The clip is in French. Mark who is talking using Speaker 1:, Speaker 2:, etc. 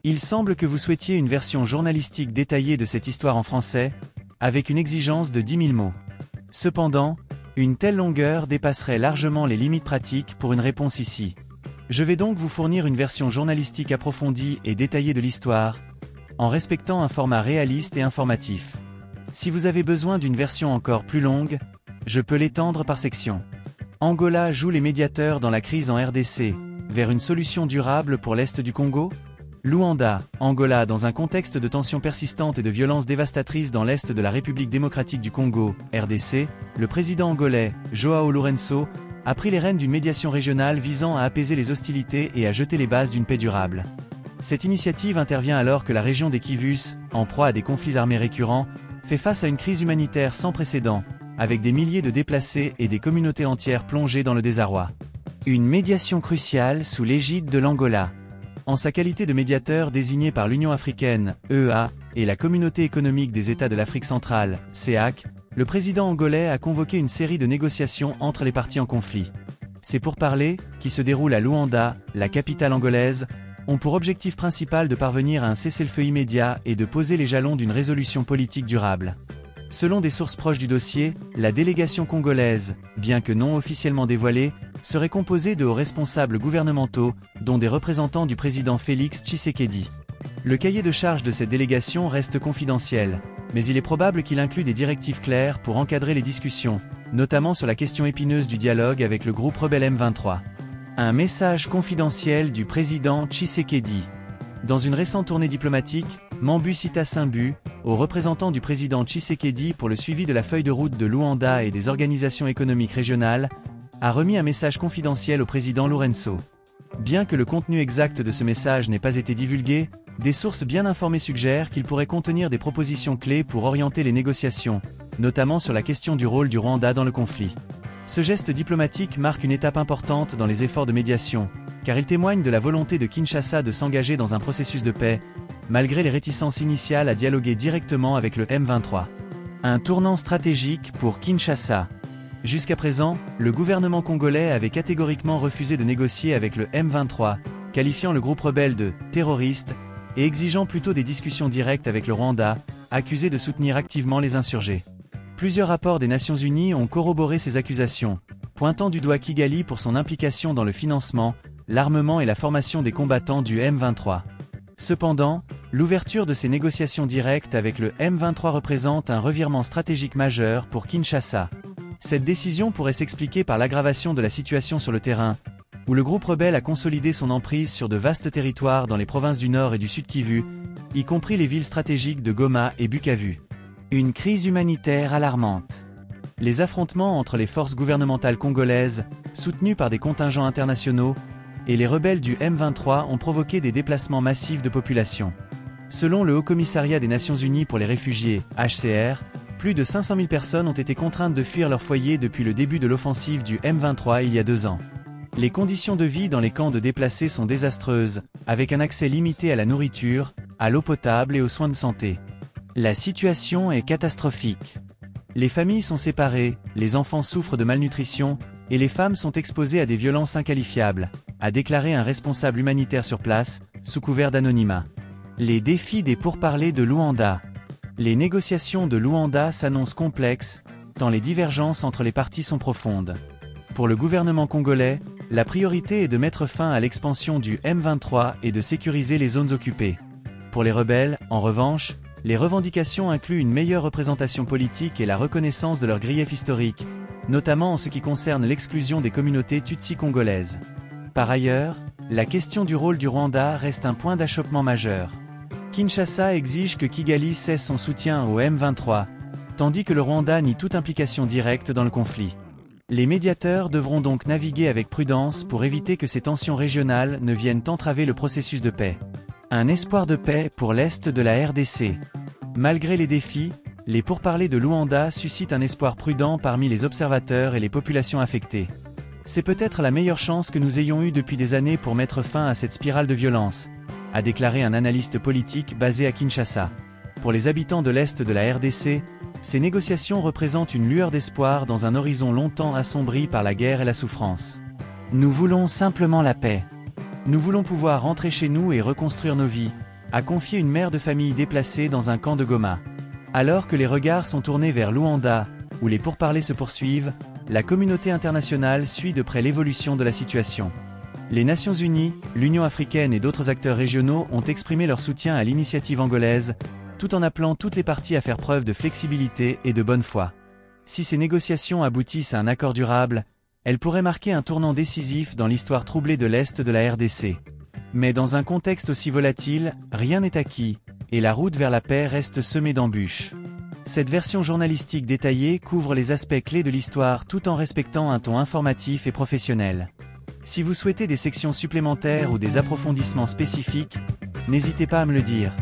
Speaker 1: Il semble que vous souhaitiez une version journalistique détaillée de cette histoire en français, avec une exigence de 10 000 mots. Cependant, une telle longueur dépasserait largement les limites pratiques pour une réponse ici. Je vais donc vous fournir une version journalistique approfondie et détaillée de l'histoire, en respectant un format réaliste et informatif. Si vous avez besoin d'une version encore plus longue, je peux l'étendre par section. Angola joue les médiateurs dans la crise en RDC, vers une solution durable pour l'Est du Congo? Luanda, Angola dans un contexte de tensions persistantes et de violences dévastatrices dans l'Est de la République démocratique du Congo, RDC, le président angolais, João Lourenço, a pris les rênes d'une médiation régionale visant à apaiser les hostilités et à jeter les bases d'une paix durable. Cette initiative intervient alors que la région des Kivus, en proie à des conflits armés récurrents, fait face à une crise humanitaire sans précédent, avec des milliers de déplacés et des communautés entières plongées dans le désarroi. Une médiation cruciale sous l'égide de l'Angola. En sa qualité de médiateur désigné par l'Union africaine, EEA, et la Communauté économique des États de l'Afrique centrale, CEAC, le président angolais a convoqué une série de négociations entre les parties en conflit. Ces pourparlers, qui se déroulent à Luanda, la capitale angolaise, ont pour objectif principal de parvenir à un cessez-le-feu immédiat et de poser les jalons d'une résolution politique durable. Selon des sources proches du dossier, la délégation congolaise, bien que non officiellement dévoilée, serait composée de hauts responsables gouvernementaux, dont des représentants du président Félix Tshisekedi. Le cahier de charges de cette délégation reste confidentiel, mais il est probable qu'il inclut des directives claires pour encadrer les discussions, notamment sur la question épineuse du dialogue avec le groupe rebelle M23. Un message confidentiel du président Tshisekedi. Dans une récente tournée diplomatique, Mambu Sita Simbu, aux représentants du président Tshisekedi pour le suivi de la feuille de route de Luanda et des organisations économiques régionales, a remis un message confidentiel au président Lourenço. Bien que le contenu exact de ce message n'ait pas été divulgué, des sources bien informées suggèrent qu'il pourrait contenir des propositions clés pour orienter les négociations, notamment sur la question du rôle du Rwanda dans le conflit. Ce geste diplomatique marque une étape importante dans les efforts de médiation, car il témoigne de la volonté de Kinshasa de s'engager dans un processus de paix, malgré les réticences initiales à dialoguer directement avec le M23. Un tournant stratégique pour Kinshasa. Jusqu'à présent, le gouvernement congolais avait catégoriquement refusé de négocier avec le M23, qualifiant le groupe rebelle de « terroriste » et exigeant plutôt des discussions directes avec le Rwanda, accusé de soutenir activement les insurgés. Plusieurs rapports des Nations Unies ont corroboré ces accusations, pointant du doigt Kigali pour son implication dans le financement, l'armement et la formation des combattants du M23. Cependant, l'ouverture de ces négociations directes avec le M23 représente un revirement stratégique majeur pour Kinshasa. Cette décision pourrait s'expliquer par l'aggravation de la situation sur le terrain, où le groupe rebelle a consolidé son emprise sur de vastes territoires dans les provinces du Nord et du Sud Kivu, y compris les villes stratégiques de Goma et Bukavu. Une crise humanitaire alarmante. Les affrontements entre les forces gouvernementales congolaises, soutenues par des contingents internationaux, et les rebelles du M23 ont provoqué des déplacements massifs de population. Selon le Haut Commissariat des Nations Unies pour les réfugiés, HCR, plus de 500 000 personnes ont été contraintes de fuir leur foyer depuis le début de l'offensive du M23 il y a 2 ans. Les conditions de vie dans les camps de déplacés sont désastreuses, avec un accès limité à la nourriture, à l'eau potable et aux soins de santé. La situation est catastrophique. Les familles sont séparées, les enfants souffrent de malnutrition, et les femmes sont exposées à des violences inqualifiables, a déclaré un responsable humanitaire sur place, sous couvert d'anonymat. Les défis des pourparlers de Luanda. Les négociations de Luanda s'annoncent complexes, tant les divergences entre les parties sont profondes. Pour le gouvernement congolais, la priorité est de mettre fin à l'expansion du M23 et de sécuriser les zones occupées. Pour les rebelles, en revanche, les revendications incluent une meilleure représentation politique et la reconnaissance de leurs griefs historiques, notamment en ce qui concerne l'exclusion des communautés tutsi congolaises. Par ailleurs, la question du rôle du Rwanda reste un point d'achoppement majeur. Kinshasa exige que Kigali cesse son soutien au M23, tandis que le Rwanda nie toute implication directe dans le conflit. Les médiateurs devront donc naviguer avec prudence pour éviter que ces tensions régionales ne viennent entraver le processus de paix. Un espoir de paix pour l'Est de la RDC. Malgré les défis, les pourparlers de Luanda suscitent un espoir prudent parmi les observateurs et les populations affectées. C'est peut-être la meilleure chance que nous ayons eue depuis des années pour mettre fin à cette spirale de violence, a déclaré un analyste politique basé à Kinshasa. Pour les habitants de l'Est de la RDC, ces négociations représentent une lueur d'espoir dans un horizon longtemps assombri par la guerre et la souffrance. Nous voulons simplement la paix. Nous voulons pouvoir rentrer chez nous et reconstruire nos vies, a confié une mère de famille déplacée dans un camp de Goma. Alors que les regards sont tournés vers Luanda, où les pourparlers se poursuivent, la communauté internationale suit de près l'évolution de la situation. Les Nations Unies, l'Union africaine et d'autres acteurs régionaux ont exprimé leur soutien à l'initiative angolaise, tout en appelant toutes les parties à faire preuve de flexibilité et de bonne foi. Si ces négociations aboutissent à un accord durable, elles pourraient marquer un tournant décisif dans l'histoire troublée de l'Est de la RDC. Mais dans un contexte aussi volatile, rien n'est acquis, et la route vers la paix reste semée d'embûches. Cette version journalistique détaillée couvre les aspects clés de l'histoire tout en respectant un ton informatif et professionnel. Si vous souhaitez des sections supplémentaires ou des approfondissements spécifiques, n'hésitez pas à me le dire.